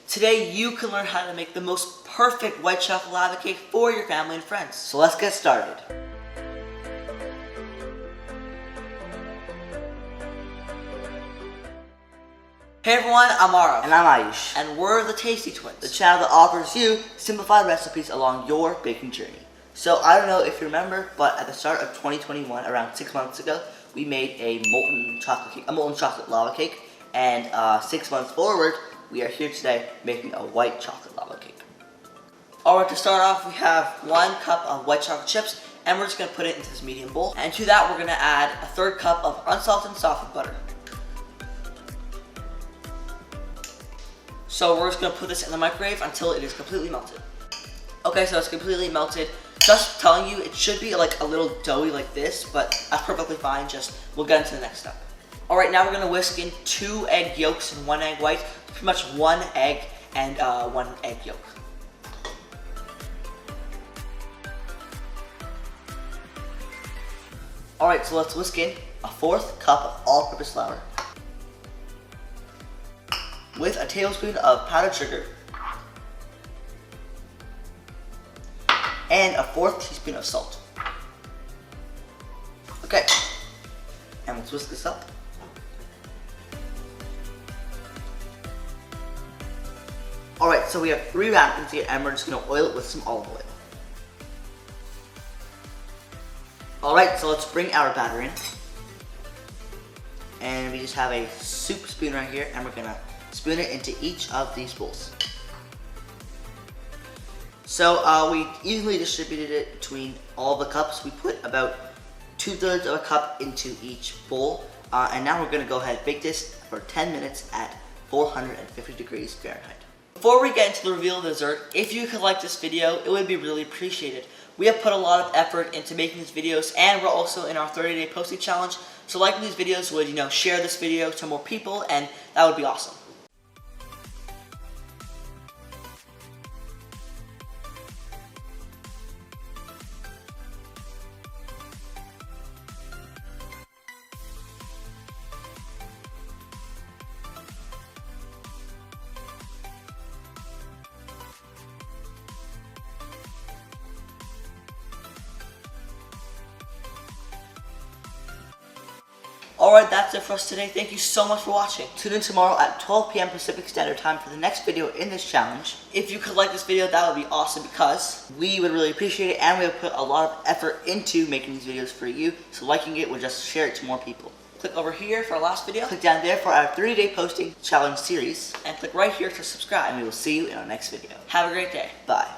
Today you can learn how to make the most perfect white chocolate lava cake for your family and friends. So let's get started. Hey everyone, I'm Arav. And I'm Ayush. And we're the Tasty Twins, The channel that offers you simplified recipes along your baking journey. So I don't know if you remember, but at the start of 2021, around 6 months ago, we made a molten chocolate lava cake. And 6 months forward, we are here today making a white chocolate lava cake. Alright, to start off, we have 1 cup of white chocolate chips, and we're just going to put it into this medium bowl. And to that, we're going to add a 1/3 cup of unsalted and softened butter. So we're just going to put this in the microwave until it is completely melted. Okay, so it's completely melted. Just telling you, it should be like a little doughy like this, but that's perfectly fine. We'll get into the next step. Alright, now we're going to whisk in 2 egg yolks and 1 egg white. Pretty much 1 egg and 1 egg yolk. Alright, so let's whisk in a 1/4 cup of all-purpose flour with a tablespoon of powdered sugar and a 1/4 teaspoon of salt. Okay, and let's whisk this up. Alright, so we have 3 napkins here, and we're just going to oil it with some olive oil. Alright, so let's bring our batter in. And we just have a soup spoon right here, and we're going to spoon it into each of these bowls. So we evenly distributed it between all the cups. We put about 2/3 of a cup into each bowl. And now we're going to go ahead and bake this for 10 minutes at 450 degrees Fahrenheit. Before we get into the reveal of the dessert, if you could like this video, it would be really appreciated. We have put a lot of effort into making these videos, and we're also in our 30-day posting challenge. So liking these videos would, share this video to more people, and that would be awesome. Alright, that's it for us today. Thank you so much for watching. Tune in tomorrow at 12 p.m. Pacific Standard Time for the next video in this challenge. If you could like this video, that would be awesome because we would really appreciate it, and we have put a lot of effort into making these videos for you. So liking it would just share it to more people. Click over here for our last video. Click down there for our 30-day posting challenge series. And click right here to subscribe. And we will see you in our next video. Have a great day. Bye.